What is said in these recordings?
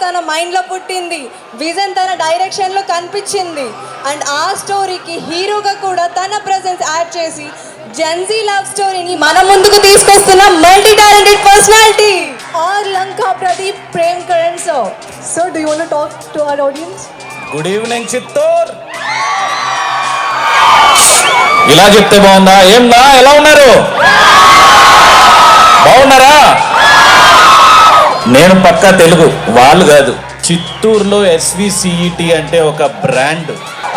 తన మైండ్లో పుట్టింది, విజన్ తన డైరెక్షన్లో కనిపించింది. అండ్ ఆ స్టోరీకి హీరోగా కూడా తన ప్రెజెన్స్ యాడ్ చేసి జెన్జీ లవ్ స్టోరీని మన ముందుకు తీసుకొస్తున్న multi talented personality R Lanka Pradeep Prem Karan sir. So do you want to talk to our audience? Good evening Chittoor. ఇలా చెప్తే బాగుందా? ఏందా, ఎలా ఉన్నారు? బాగున్నారా? నేను పక్కా తెలుగు, వాళ్ళు కాదు. చిత్తూరులో SVCET అంటే ఒక బ్రాండ్,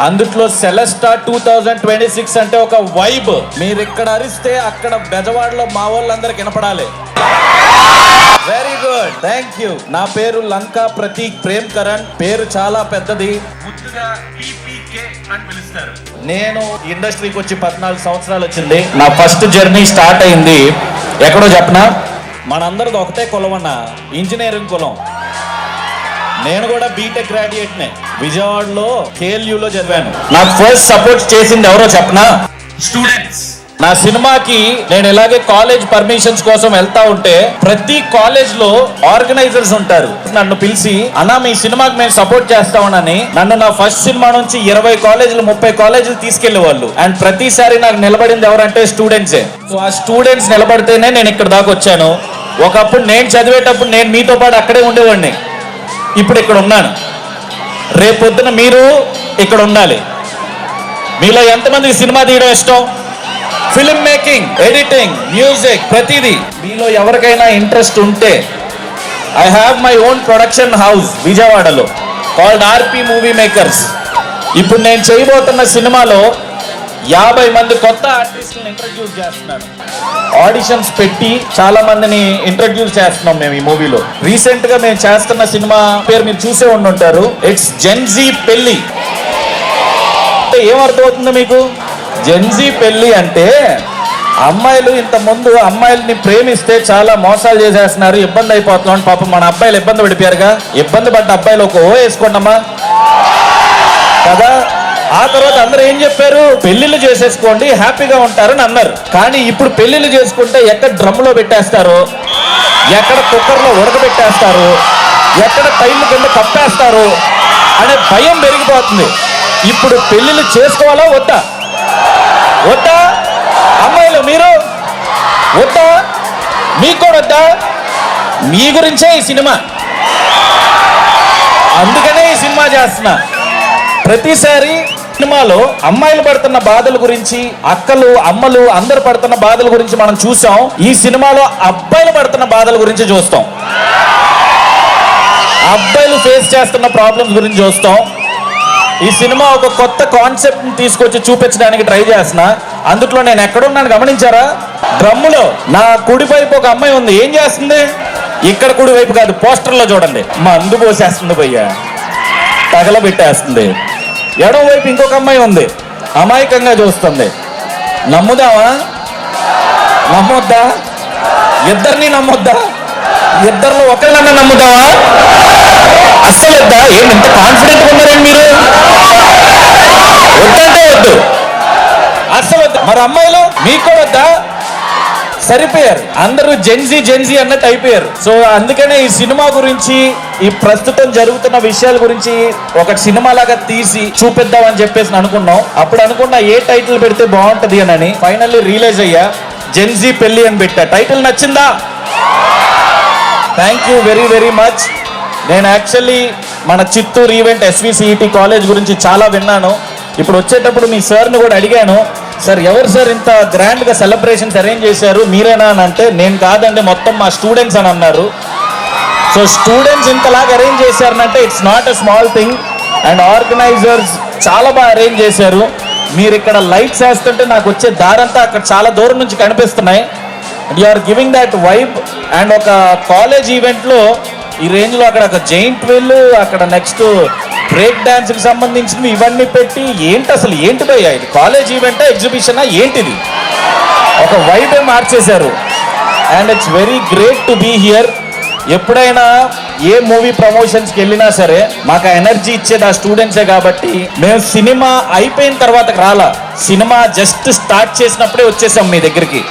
అందుట్లో సెలెస్టా 2026 అంటే ఒక వైబ్. మీరు ఇక్కడ అరిస్తే అక్కడ బెజవాడలో మా వాళ్ళందరికి వినపడాలి. Very good, thank you. నా పేరు లంకా ప్రతీక్ ప్రేమ్ కరణ్. పేరు చాలా పెద్దది, ముద్దుగా PPK అని పిలుస్తారు. నేను ఇండస్ట్రీకి వచ్చి 14 సంవత్సరాలు వచ్చింది. నా ఫస్ట్ జర్నీ స్టార్ట్ అయింది ఎక్కడో చెప్పనా? మనందరిది ఒకటే కులం అన్న, ఇంజనీరింగ్ కులం. నేను కూడా బీటెక్ గ్రాడ్యుయేట్నే, విజయవాడలో KLUలో చదివాను. నాకు ఫస్ట్ సపోర్ట్ చేసింది ఎవరో చెప్పనా? స్టూడెంట్స్. నా సినిమాకి నేను ఇలాగే కాలేజ్ పర్మిషన్స్ కోసం వెళ్తా ఉంటే ప్రతి కాలేజ్ లో ఆర్గనైజర్స్ ఉంటారు. నన్ను పిలిచి, అన్నా మీ సినిమాకి మేము సపోర్ట్ చేస్తామని నన్ను నా ఫస్ట్ సినిమా నుంచి 20 కాలేజీలు 30 కాలేజీలు తీసుకెళ్లేవాళ్ళు. అండ్ ప్రతిసారి నాకు నిలబడింది ఎవరంటే స్టూడెంట్సే. సో ఆ స్టూడెంట్స్ నిలబడితేనే నేను ఇక్కడ దాకా వచ్చాను. ఒకప్పుడు నేను చదివేటప్పుడు నేను మీతో పాటు అక్కడే ఉండేవాడిని, ఇప్పుడు ఇక్కడ ఉన్నాను. రేపొద్దున మీరు ఇక్కడ ఉండాలి. మీలో ఎంతమందికి సినిమా తీయడం ఇష్టం? ఫిల్మ్ మేకింగ్, ఎడిటింగ్, మ్యూజిక్, ప్రతిదీ. మీలో ఎవరికైనా ఇంట్రెస్ట్ ఉంటే I have my own production house విజయవాడలో కాల్డ్ RP మూవీ మేకర్స్. ఇప్పుడు నేను చేయబోతున్న సినిమాలో 50 మంది కొత్త ఆర్టిస్టులను ఇంట్రడ్యూస్ చేస్తున్నాను. ఆడిషన్స్ పెట్టి చాలా మందిని ఇంట్రడ్యూస్ చేస్తున్నాం మేము ఈ మూవీలో. రీసెంట్ గా మేము చేస్తున్న సినిమా పేరు మీరు చూసే ఉండుంటారు, ఇట్స్ జెన్జీ పెళ్లి. ఏమర్థమవుతుందో మీకు? జెన్జీ పెళ్లి అంటే అమ్మాయిలు ఇంత ముందు అమ్మాయిల్ని ప్రేమిస్తే చాలా మోసాలు చేసేస్తున్నారు, ఇబ్బంది అయిపోతున్నాం. పాపం మన అబ్బాయిలు ఇబ్బంది పడిపోయారుగా. ఇబ్బంది పడ్డ అబ్బాయిలు ఒక వేసుకోండమ్మా కదా. ఆ తర్వాత అందరూ ఏం చెప్పారు? పెళ్లిళ్ళు చేసేసుకోండి, హ్యాపీగా ఉంటారని అన్నారు. కానీ ఇప్పుడు పెళ్లిళ్ళు చేసుకుంటే ఎక్కడ డ్రమ్లో పెట్టేస్తారు, ఎక్కడ కుక్కర్లో ఉడకబెట్టేస్తారు, ఎక్కడ టైర్లు కింద కప్పేస్తారు అనే భయం పెరిగిపోతుంది. ఇప్పుడు పెళ్లిళ్ళు చేసుకోవాలా వద్దా? వద్దా? అమ్మాయిలు మీరు వద్దా? మీకు కూడా వద్దా? మీ గురించే ఈ సినిమా, అందుకనే ఈ సినిమా చేస్తున్నా. ప్రతిసారి సినిమాలో అమ్మాయిలు పడుతున్న బాధల గురించి, అక్కలు అమ్మలు అందరు పడుతున్న బాధల గురించి మనం చూసాం. ఈ సినిమాలో అబ్బాయిలు పడుతున్న బాధల గురించి చూస్తాం, అబ్బాయిలు ఫేస్ చేస్తున్న ప్రాబ్లమ్స్ గురించి చూస్తాం. ఈ సినిమా ఒక కొత్త కాన్సెప్ట్ తీసుకొచ్చి చూపించడానికి ట్రై చేస్తున్నా. అందుట్లో నేను ఎక్కడున్నాను గమనించారా? డ్రమ్ములో నా కుడి వైపు ఒక అమ్మాయి ఉంది. ఏం చేస్తుంది? ఇక్కడ కుడి వైపు కాదు, పోస్టర్లో చూడండి, మందు పోసేస్తుంది, పోయ్యా తగలబెట్టేస్తుంది. ఎడమ వైపు ఇంకొక అమ్మాయి ఉంది, అమాయకంగా చూస్తుంది. నమ్ముదావా? నమ్మొద్దా? ఇద్దరిని నమ్మొద్దా? ఇద్దరిలో ఒకరినన్నా నమ్ముదావా? అస్సలు వద్దా? ఏం ఇంత కాన్ఫిడెంట్ ఉన్నారండి మీరు? వద్దంటే వద్దు, అస్సలు వద్దు. మరి అమ్మాయిలు మీకు కూడా వద్దా? సరిపోయారు, అందరూ జెన్జీ అన్నట్టు అయిపోయారు. సో అందుకనే ఈ సినిమా గురించి, ఈ ప్రస్తుతం జరుగుతున్న విషయాల గురించి ఒక సినిమా లాగా తీసి చూపిద్దామని చెప్పేసి అనుకున్నాం. అప్పుడు అనుకున్నా ఏ టైటిల్ పెడితే బాగుంటది అని. ఫైనల్లీ రియలైజ్ అయ్యా, జెన్జీ పెళ్లి అని పెట్టా. టైటిల్ నచ్చిందా? Thank you very very much. నేను యాక్చువల్లీ మన చిత్తూరు ఈవెంట్ SVCET కాలేజ్ గురించి చాలా విన్నాను. ఇప్పుడు వచ్చేటప్పుడు మీ సార్ని కూడా అడిగాను, సార్ ఎవరు సార్ ఇంత గ్రాండ్గా సెలబ్రేషన్స్ అరేంజ్ చేశారు, మీరేనా అని అంటే, నేను కాదండి మొత్తం మా స్టూడెంట్స్ అని అన్నారు. సో స్టూడెంట్స్ ఇంతలాగా అరేంజ్ చేశారనంటే it's not a small thing. And organisers చాలా బాగా అరేంజ్ చేశారు. మీరు ఇక్కడ లైట్స్ వేస్తుంటే నాకు వచ్చే దారంతా అక్కడ చాలా దూరం నుంచి కనిపిస్తున్నాయి. You are giving that vibe. And ఒక కాలేజ్ ఈవెంట్లో ఈ రేంజ్లో అక్కడ ఒక జైంట్ వీల్, అక్కడ నెక్స్ట్ బ్రేక్ డాన్స్కి సంబంధించినవి ఇవన్నీ పెట్టి, ఏంటి అసలు ఏంటి భయ్యా ఇది? కాలేజ్ ఈవెంటా, ఎగ్జిబిషనా, ఏంటిది? ఒక వైబే మార్చేశారు. And it's very great to be here. ఎప్పుడైనా ఏ మూవీ ప్రమోషన్స్కి వెళ్ళినా సరే మాకు ఎనర్జీ ఇచ్చేది ఆ స్టూడెంట్సే. కాబట్టి మేము సినిమా అయిపోయిన తర్వాత రాలా, సినిమా జస్ట్ స్టార్ట్ చేసినప్పుడే వచ్చేసాం మీ దగ్గరికి.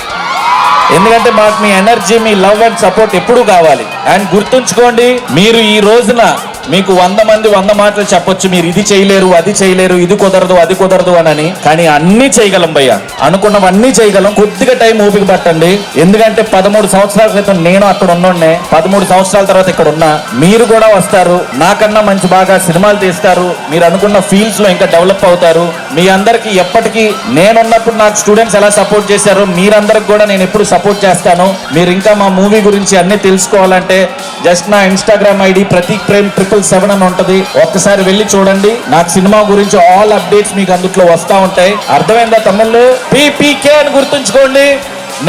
ఎందుకంటే మాకు మీ ఎనర్జీ, మీ లవ్ అండ్ సపోర్ట్ ఎప్పుడూ కావాలి. అండ్ గుర్తుంచుకోండి, మీరు ఈ రోజున మీకు 100 మంది 100 మాటలు చెప్పొచ్చు, మీరు ఇది చేయలేరు, అది చేయలేరు, ఇది కుదరదు, అది కుదరదు అని. కానీ అన్ని చేయగలం భయ్య, అనుకున్నవన్నీ చేయగలం. కొద్దిగా టైం ఓపిక పట్టండి. ఎందుకంటే 13 సంవత్సరాల క్రితం నేను అక్కడ ఉన్నోడ్నే, 13 సంవత్సరాల తర్వాత ఇక్కడ ఉన్నా. మీరు కూడా వస్తారు, నాకన్నా మంచి బాగా సినిమాలు తీస్తారు, మీరు అనుకున్న ఫీల్డ్స్ లో ఇంకా డెవలప్ అవుతారు. మీ అందరికి ఎప్పటికీ నేనున్నప్పుడు నాకు స్టూడెంట్స్ ఎలా సపోర్ట్ చేశారో మీరందరికి కూడా నేను ఎప్పుడు సపోర్ట్ చేస్తాను. మీరు ఇంకా మా మూవీ గురించి అన్ని తెలుసుకోవాలంటే జస్ట్ నా ఇన్స్టాగ్రామ్ ఐడి ప్రతీక్ ప్రేమ్ 777 అని ఉంటది, ఒక్కసారి వెళ్ళి చూడండి. నాకు సినిమా గురించి ఆల్ అప్డేట్స్ మీకు అందులో వస్తా ఉంటాయి. అర్థమైందా తమ్ముళ్ళు? పీపీకే అని గుర్తుంచుకోండి.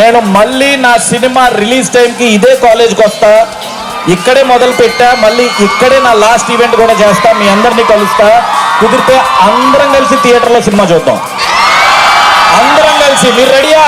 నేను మళ్ళీ నా సినిమా రిలీజ్ టైంకి ఇదే కాలేజ్కి వస్తా, ఇక్కడే మొదలు పెట్టా, మళ్ళీ ఇక్కడే నా లాస్ట్ ఈవెంట్ కూడా చేస్తా. మీ అందరినీ కలుస్తా, కుదిరితే అందరం కలిసి థియేటర్లో సినిమా చూద్దాం. అందరం కలిసి. మీరు రెడీయా?